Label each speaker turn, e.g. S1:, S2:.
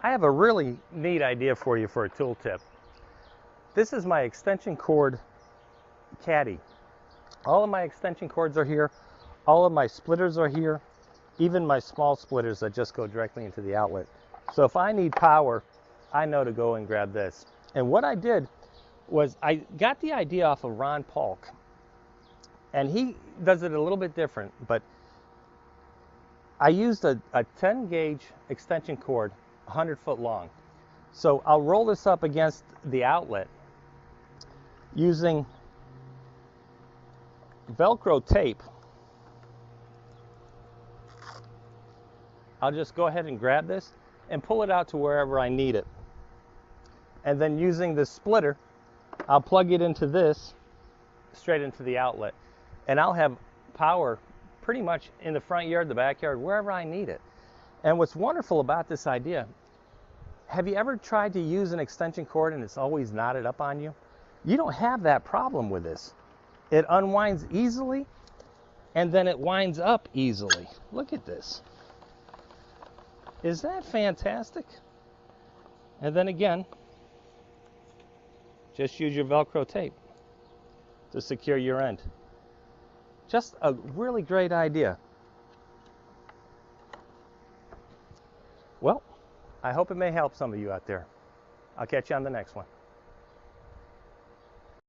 S1: I have a really neat idea for you for a tool tip. This is my extension cord caddy. All of my extension cords are here. All of my splitters are here. Even my small splitters that just go directly into the outlet. So if I need power, I know to go and grab this. And what I did was I got the idea off of Ron Polk. And he does it a little bit different, but I used a 10 gauge extension cord, 100 foot long. So I'll roll this up against the outlet using Velcro tape. I'll just go ahead and grab this and pull it out to wherever I need it. And then using the splitter, I'll plug it into this, straight into the outlet. And I'll have power pretty much in the front yard, the backyard, wherever I need it. And what's wonderful about this idea, have you ever tried to use an extension cord and it's always knotted up on you? You don't have that problem with this. It unwinds easily and then it winds up easily. Look at this. Is that fantastic? And then again, just use your Velcro tape to secure your end. Just a really great idea. Well, I hope it may help some of you out there. I'll catch you on the next one.